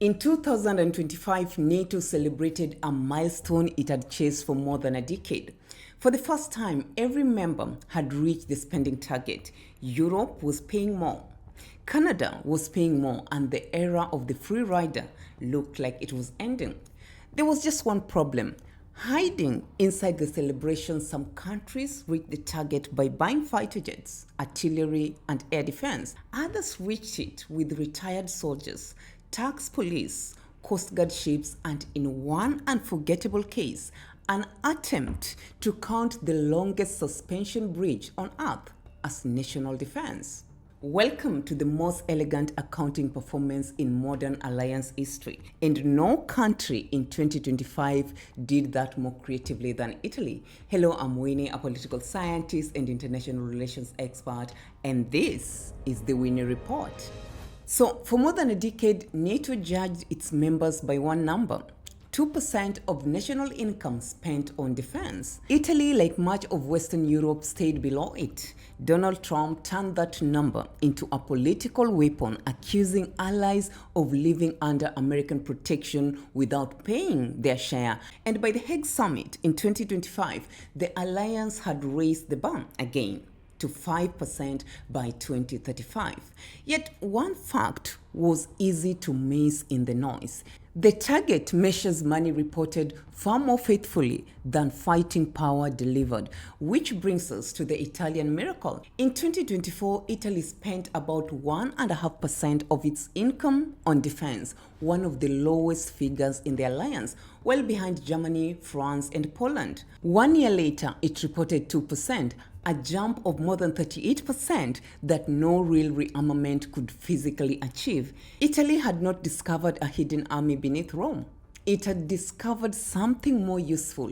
In 2025, NATO celebrated a milestone it had chased for more than a decade. For the first time, every member had reached the spending target. Europe was paying more. Canada was paying more, and the era of the free rider looked like it was ending. There was just one problem. Hiding inside the celebration, some countries reached the target by buying fighter jets, artillery, and air defense. Others reached it with retired soldiers, tax police, Coast Guard ships, and in one unforgettable case, an attempt to count the longest suspension bridge on Earth as national defense. Welcome to the most elegant accounting performance in modern alliance history. And no country in 2025 did that more creatively than Italy. Hello, I'm Winnie, a political scientist and international relations expert, and this is the Winnie Report. So, for more than a decade, NATO judged its members by one number: 2% of national income spent on defense. Italy, like much of Western Europe, stayed below it. Donald Trump turned that number into a political weapon, accusing allies of living under American protection without paying their share. And by the Hague Summit in 2025, the alliance had raised the bar again to 5% by 2035. Yet one fact was easy to miss in the noise. The target measures money reported far more faithfully than fighting power delivered, which brings us to the Italian miracle. In 2024, Italy spent about 1.5% of its income on defense, one of the lowest figures in the alliance, well behind Germany, France, and Poland. 1 year later, it reported 2%, a jump of more than 38% that no real rearmament could physically achieve. Italy had not discovered a hidden army beneath Rome. It had discovered something more useful: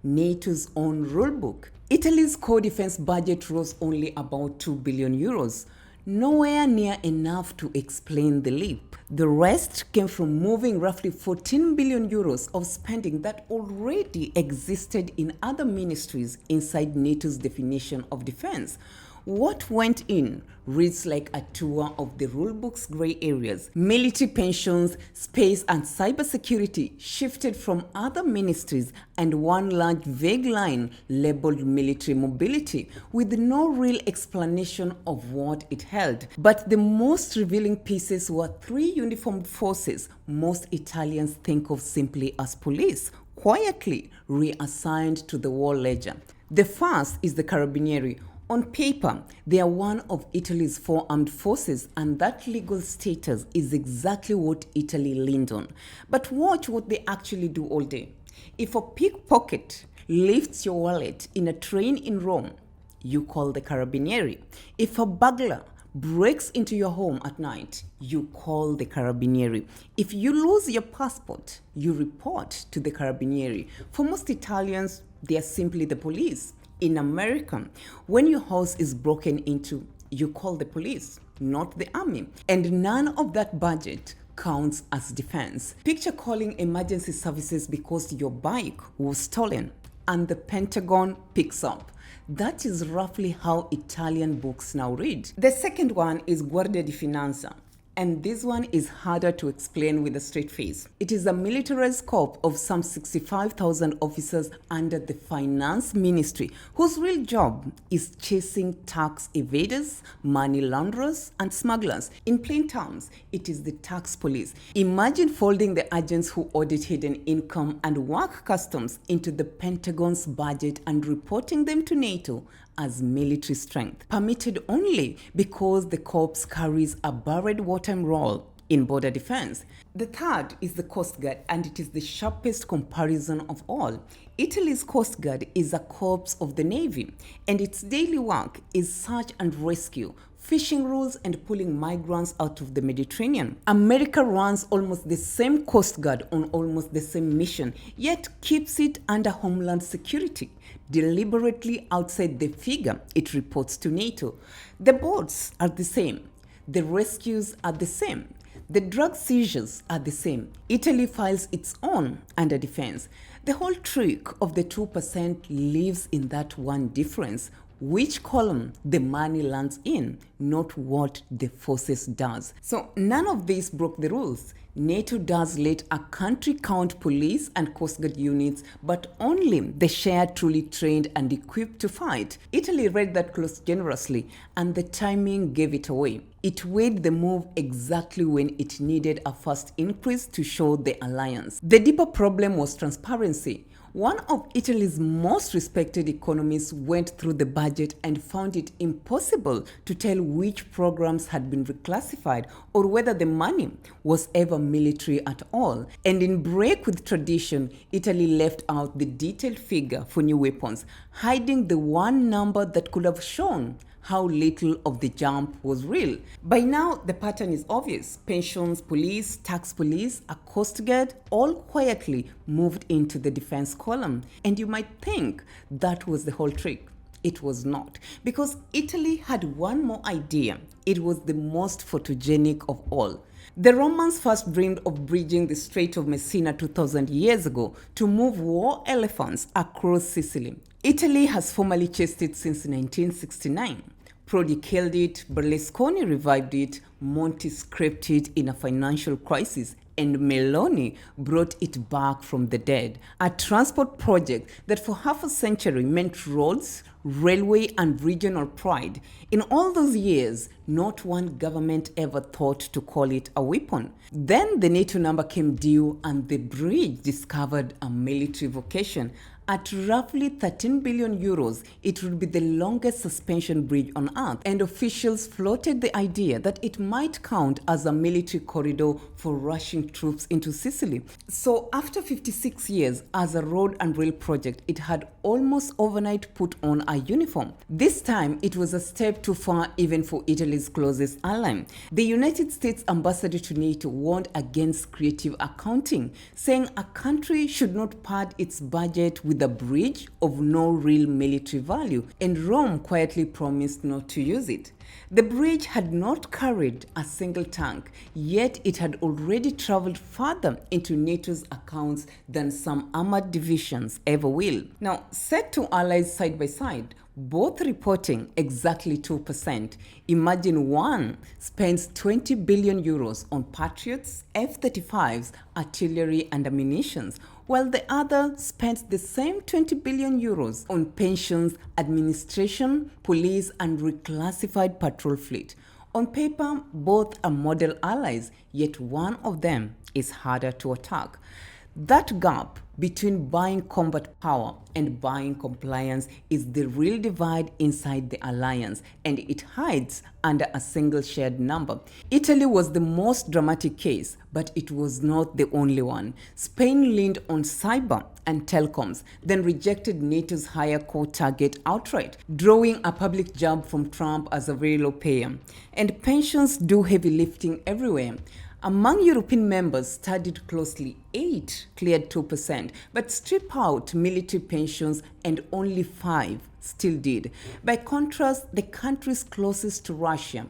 NATO's own rulebook. Italy's core defense budget rose only about 2 billion euros, nowhere near enough to explain the leap. The rest came from moving roughly 14 billion euros of spending that already existed in other ministries inside NATO's definition of defense. What went in reads like a tour of the rulebook's grey areas. Military pensions, space, and cybersecurity shifted from other ministries, and one large vague line labeled military mobility, with no real explanation of what it held. But the most revealing pieces were three uniformed forces most Italians think of simply as police, quietly reassigned to the war ledger. The first is the Carabinieri. On paper, they are one of Italy's four armed forces, and that legal status is exactly what Italy leaned on. But watch what they actually do all day. If a pickpocket lifts your wallet in a train in Rome, you call the Carabinieri. If a burglar breaks into your home at night, you call the Carabinieri. If you lose your passport, you report to the Carabinieri. For most Italians, they are simply the police. In America, when your house is broken into, you call the police, not the army. And none of that budget counts as defense. Picture calling emergency services because your bike was stolen and the Pentagon picks up. That is roughly how Italian books now read. The second one is Guardia di Finanza. And this one is harder to explain with a straight face. It is a militarized corps of some 65,000 officers under the finance ministry, whose real job is chasing tax evaders, money launderers, and smugglers. In plain terms, it is the tax police. Imagine folding the agents who audit hidden income and work customs into the Pentagon's budget and reporting them to NATO as military strength, permitted only because the corps carries a buried wartime role in border defense. The third is the Coast Guard, and it is the sharpest comparison of all. Italy's Coast Guard is a corps of the Navy, and its daily work is search and rescue, fishing rules, and pulling migrants out of the Mediterranean. America runs almost the same Coast Guard on almost the same mission, yet keeps it under Homeland Security, deliberately outside the figure it reports to NATO. The boats are the same. The rescues are the same. The drug seizures are the same. Italy files its own under defense. The whole trick of the 2% lives in that one difference. which column the money lands in, not what the forces does. So none of this broke the rules. NATO does let a country count police and Coast Guard units, but only the shared truly trained and equipped to fight. Italy read that clause generously, and the timing gave it away. It weighed the move exactly when it needed a fast increase to show the alliance. The deeper problem was transparency. One of Italy's most respected economists went through the budget and found it impossible to tell which programs had been reclassified or whether the money was ever military at all. And in break with tradition, Italy left out the detailed figure for new weapons, hiding the one number that could have shown how little of the jump was real. By now, the pattern is obvious. Pensions police, tax police, a coast guard, all quietly moved into the defense column. And you might think that was the whole trick. It was not, because Italy had one more idea. It was the most photogenic of all. The Romans first dreamed of bridging the Strait of Messina 2,000 years ago to move war elephants across Sicily. Italy has formally chased it since 1969. Prodi killed it, Berlusconi revived it, Monti scrapped it in a financial crisis, and Meloni brought it back from the dead. A transport project that for half a century meant roads, railway, and regional pride. In all those years, not one government ever thought to call it a weapon. Then the NATO number came due and the bridge discovered a military vocation. At roughly 13 billion euros, it would be the longest suspension bridge on Earth, and officials floated the idea that it might count as a military corridor for rushing troops into Sicily. So after 56 years as a road and rail project, it had almost overnight put on a uniform. This time, it was a step too far even for Italy's closest ally. The United States ambassador to NATO warned against creative accounting, saying a country should not pad its budget with a bridge of no real military value, and Rome quietly promised not to use it. The bridge had not carried a single tank, yet it had already traveled further into NATO's accounts than some armored divisions ever will. Now, set two allies side by side, both reporting exactly 2%. Imagine one spends 20 billion euros on Patriots, F-35s, artillery, and ammunition, while the other spent the same 20 billion euros on pensions, administration, police, and reclassified patrol fleet. On paper, both are model allies, yet one of them is harder to attack. That gap between buying combat power and buying compliance is the real divide inside the alliance, and it hides under a single shared number. Italy was the most dramatic case, but it was not the only one. Spain leaned on cyber and telecoms, then rejected NATO's higher core target outright, drawing a public jab from Trump as a very low payer. And pensions do heavy lifting everywhere. Among European members studied closely, 8 cleared 2%, but strip out military pensions and only 5 still did. By contrast, the countries closest to Russia,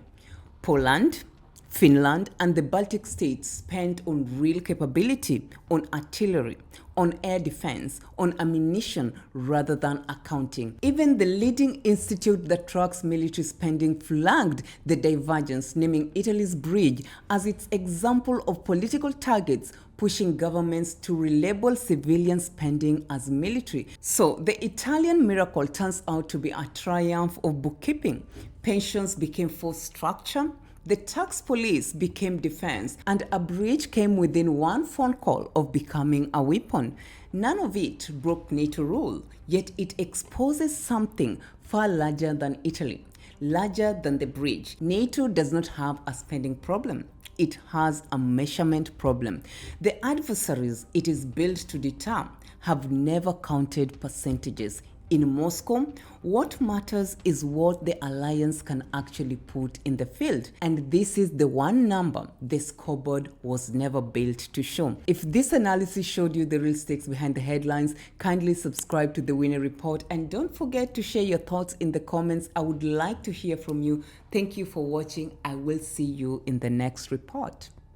Poland, Finland, and the Baltic states spent on real capability, on artillery, on air defense, on ammunition rather than accounting. Even the leading institute that tracks military spending flagged the divergence, naming Italy's bridge as its example of political targets pushing governments to relabel civilian spending as military. So the Italian miracle turns out to be a triumph of bookkeeping. Pensions became force structure, the tax police became defense, and a bridge came within one phone call of becoming a weapon. None of it broke NATO rule, yet it exposes something far larger than Italy, larger than the bridge. NATO does not have a spending problem. It has a measurement problem. The adversaries it is built to deter have never counted percentages. In Moscow, what matters is what the alliance can actually put in the field. And this is the one number the scoreboard was never built to show. If this analysis showed you the real stakes behind the headlines, kindly subscribe to the Winnie Report and don't forget to share your thoughts in the comments. I would like to hear from you. Thank you for watching. I will see you in the next report.